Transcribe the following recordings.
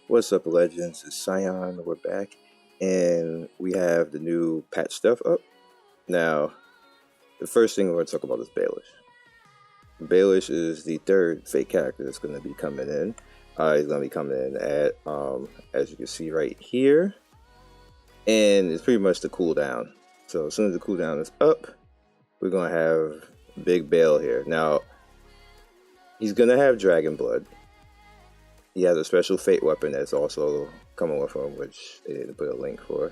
What's up, legends? It's Scion. We're back, and we have the new patch stuff up. Now, the first thing we're going to talk about is Bailesh. Bailesh is the third fake character that's going to be coming in. He's going to be coming in at, as you can see right here, and it's pretty much the cooldown. So as soon as the cooldown is up, we're going to have Big Bail here. Now, he's going to have Dragon Blood. He has a special fate weapon that's also coming with him, which they didn't put a link for.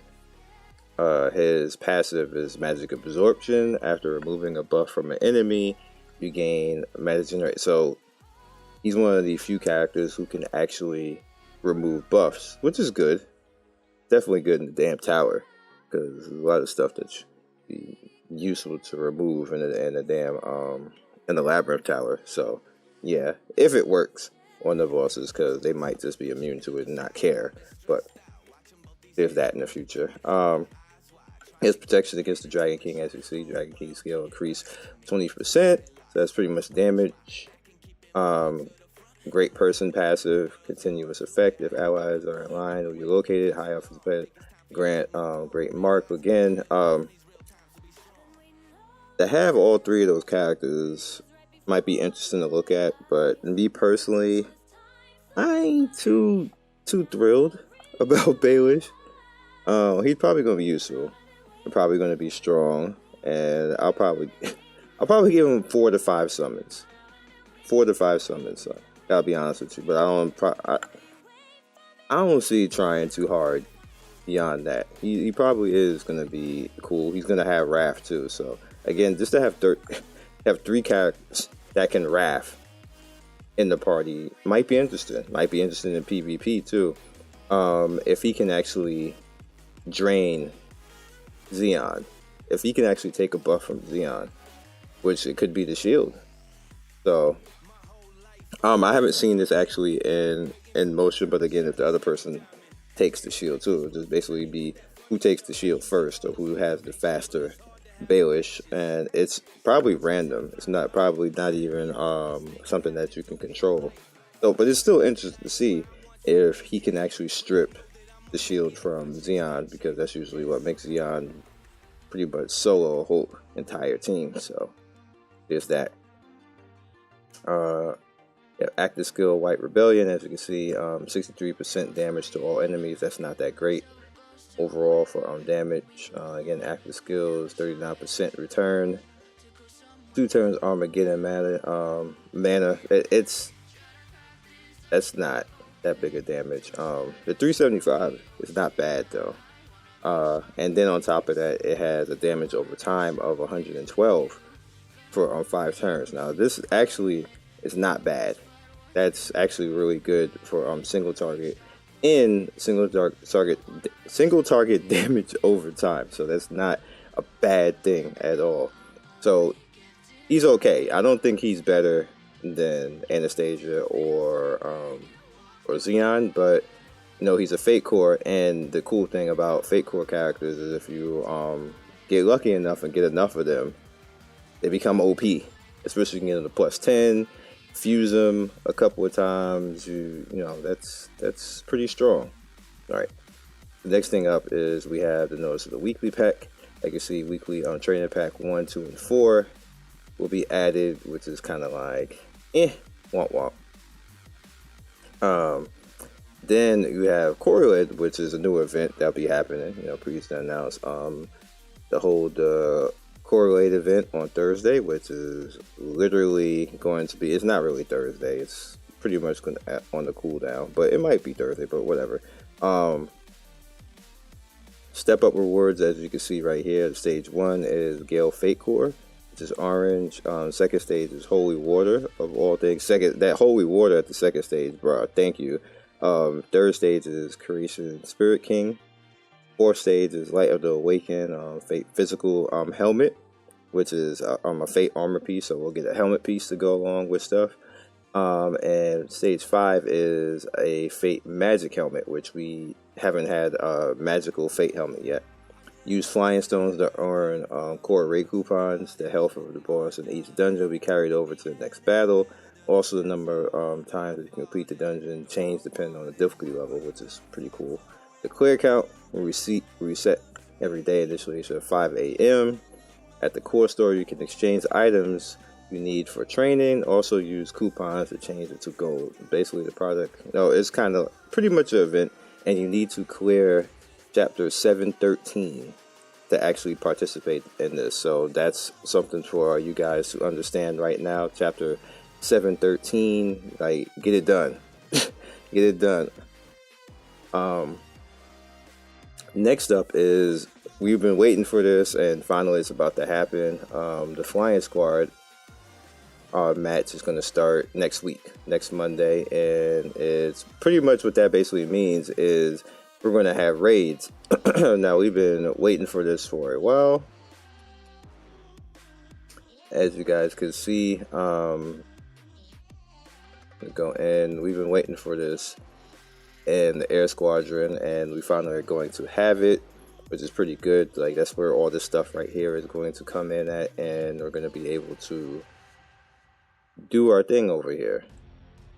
His passive is Magic Absorption. After removing a buff from an enemy, you gain Magic Generate. So he's one of the few characters who can actually remove buffs, which is good. Definitely good in the damn tower, because there's a lot of stuff that's useful to remove in the Labyrinth tower. So yeah, if it works on the bosses, because they might just be immune to it and not care, but there's that in the future. His protection against the Dragon King, as you see, Dragon King scale increase 20%, so that's pretty much damage. Great person passive, continuous effect. If allies are in line or you're located high off his bed, grant great mark. Again, to have all three of those characters might be interesting to look at, but me personally, I ain't too thrilled about Bailesh. He's probably gonna be useful. He's probably gonna be strong, and I'll probably give him 4 to 5 summons. 4 to 5 summons. So I'll be honest with you, but I don't see trying too hard beyond that. He probably is gonna be cool. He's gonna have Wrath too. So again, just to have 3 characters that can Wrath in the party might be interesting. Might be interesting in PvP too. If he can actually drain Scion, if he can actually take a buff from Scion, which it could be the shield. So I haven't seen this actually in motion, but again, if the other person takes the shield too, it'll just basically be who takes the shield first or who has the faster Bailesh, and it's probably random. It's probably not even something that you can control. So, but it's still interesting to see if he can actually strip the shield from Scion, because that's usually what makes Scion pretty much solo a whole entire team. So there's that. Active skill White Rebellion, as you can see, 63% damage to all enemies. That's not that great overall for damage. Again, active skills 39% return, 2 turns Armageddon mana. That's not that big of damage. The 375 is not bad though, and then on top of that, it has a damage over time of 112 for 5 turns. Now this actually is not bad. That's actually really good for single target single target damage over time. So that's not a bad thing at all. So he's okay. I don't think he's better than Anastasia or Scion, but you know, he's a Fate Core, and the cool thing about Fate Core characters is if you get lucky enough and get enough of them, they become OP. Especially if you can get them to +10. Fuse them a couple of times, you know, that's pretty strong. All right, the next thing up is we have the notice of the weekly pack. Like you see, weekly trainer pack 1, 2, and 4 will be added, which is kind of like womp womp. Then you have Correlate, which is a new event that'll be happening. You know, previously announced the whole Correlate event on Thursday, which is literally going to be, it's not really Thursday, it's pretty much going to on the cooldown, but it might be Thursday, but whatever. Step up rewards, as you can see right here. Stage 1 is Gale Fate Core, which is orange. Second stage is Holy Water, of all things. That Holy Water at the second stage, bro, thank you. Third stage is Creation Spirit King. 4th stage is Light of the Awakened, Fate Physical Helmet, which is a Fate Armor piece, so we'll get a helmet piece to go along with stuff. And stage 5 is a Fate Magic Helmet, which we haven't had a magical Fate helmet yet. Use flying stones to earn core raid coupons. The health of the boss in each dungeon will be carried over to the next battle. Also, the number of times that you can complete the dungeon change depending on the difficulty level, which is pretty cool. The clear count will reset every day initially at 5 a.m. At the core store, you can exchange items you need for training. Also, use coupons to change it to gold. Basically, the product, no, it's kind of pretty much an event, and you need to clear chapter 713 to actually participate in this. So that's something for you guys to understand right now. Chapter 713, like, get it done. Get it done. Next up is, we've been waiting for this, and finally it's about to happen. The Flying Squad match is going to start next week, next Monday, and it's pretty much what that basically means is we're going to have raids. Now, we've been waiting for this for a while. As you guys can see, we've been waiting for this in the Air Squadron, and we finally are going to have it, which is pretty good. Like, that's where all this stuff right here is going to come in at, and we're going to be able to do our thing over here,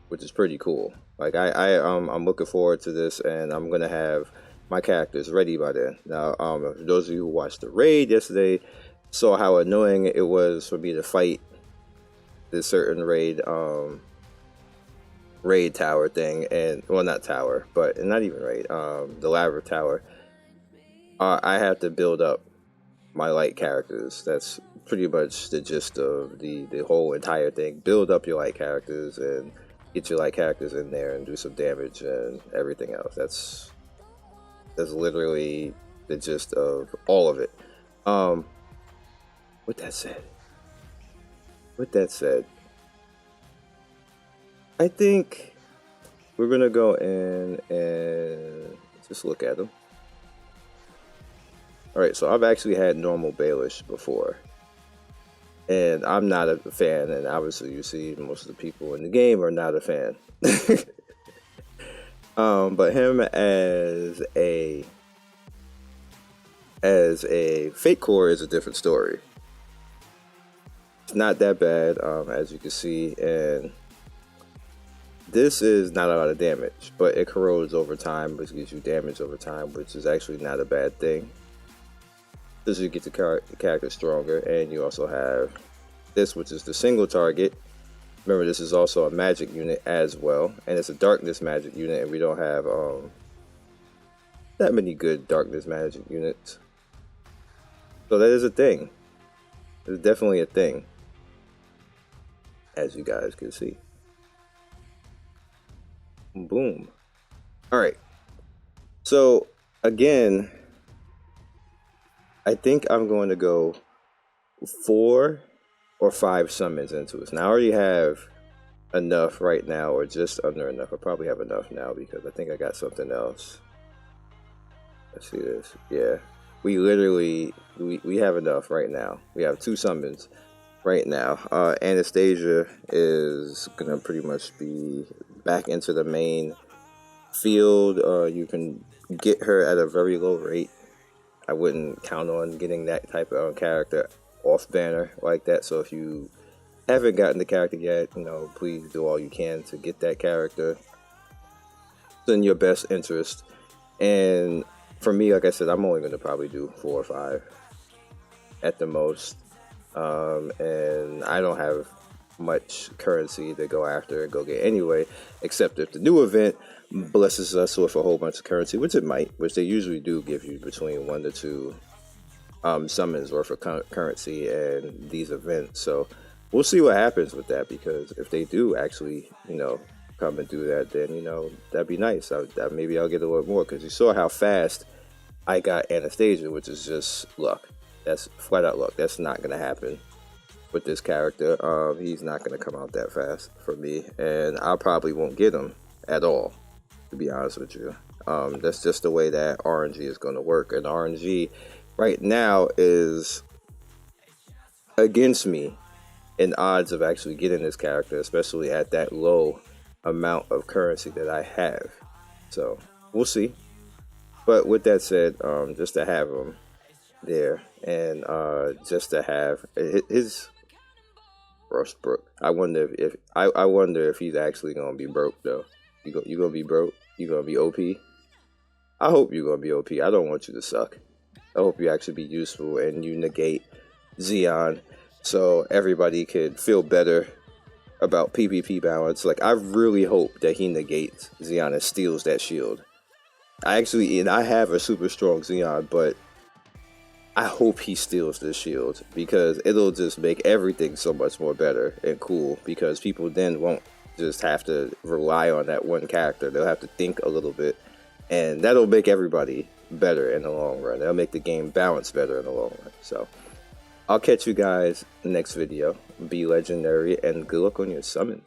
which is pretty cool. Like, I'm looking forward to this, and I'm gonna have my characters ready by then. Now, those of you who watched the raid yesterday saw how annoying it was for me to fight this certain raid tower thing, and well, not tower, but not even raid, the lava tower. I have to build up my light characters. That's pretty much the gist of the whole entire thing. Build up your light characters and get your light characters in there and do some damage and everything else. That's literally the gist of all of it. With that said, I think we're gonna go in and just look at them. Alright, so I've actually had normal Bailesh before, and I'm not a fan, and obviously you see most of the people in the game are not a fan. But him as a fake core is a different story. It's not that bad, as you can see, and this is not a lot of damage, but it corrodes over time, which gives you damage over time, which is actually not a bad thing. This is you get the character stronger, and you also have this, which is the single target. Remember, this is also a magic unit as well, and it's a darkness magic unit, and we don't have that many good darkness magic units. So that is a thing. It's definitely a thing, as you guys can see. Boom. All right. So again, I think I'm going to go 4 or 5 summons into this. Now, I already have enough right now, or just under enough. I probably have enough now because I think I got something else. Let's see this. Yeah, we literally we have enough right now. We have 2 summons right now. Anastasia is gonna pretty much be back into the main field. You can get her at a very low rate. I wouldn't count on getting that type of character off banner like that. So if you haven't gotten the character yet, please do all you can to get that character. It's in your best interest. And for me, like I said, I'm only going to probably do 4 or 5 at the most. And I don't have much currency to go after and go get anyway, except if the new event blesses us with a whole bunch of currency, which it might, which they usually do give you between 1 to 2 summons worth of currency and these events. So we'll see what happens with that, because if they do actually, come and do that, then, that'd be nice. Maybe I'll get a little more, because you saw how fast I got Anastasia, which is just luck. That's flat out luck. That's not going to happen with this character. He's not going to come out that fast for me, and I probably won't get him at all, to be honest with you. That's just the way that RNG is going to work, and RNG right now is against me in odds of actually getting this character, especially at that low amount of currency that I have. So we'll see. But with that said, just to have him there, and just to have his Rustbrook. I wonder if I wonder if he's actually gonna be broke though. You gonna be broke? You gonna be OP? I hope you're gonna be OP. I don't want you to suck. I hope you actually be useful and you negate Scion so everybody could feel better about PvP balance. Like, I really hope that he negates Scion and steals that shield. I have a super strong Scion, but I hope he steals this shield because it'll just make everything so much more better and cool, because people then won't just have to rely on that one character. They'll have to think a little bit, and that'll make everybody better in the long run. That'll make the game balance better in the long run. So I'll catch you guys next video. Be legendary and good luck on your summons.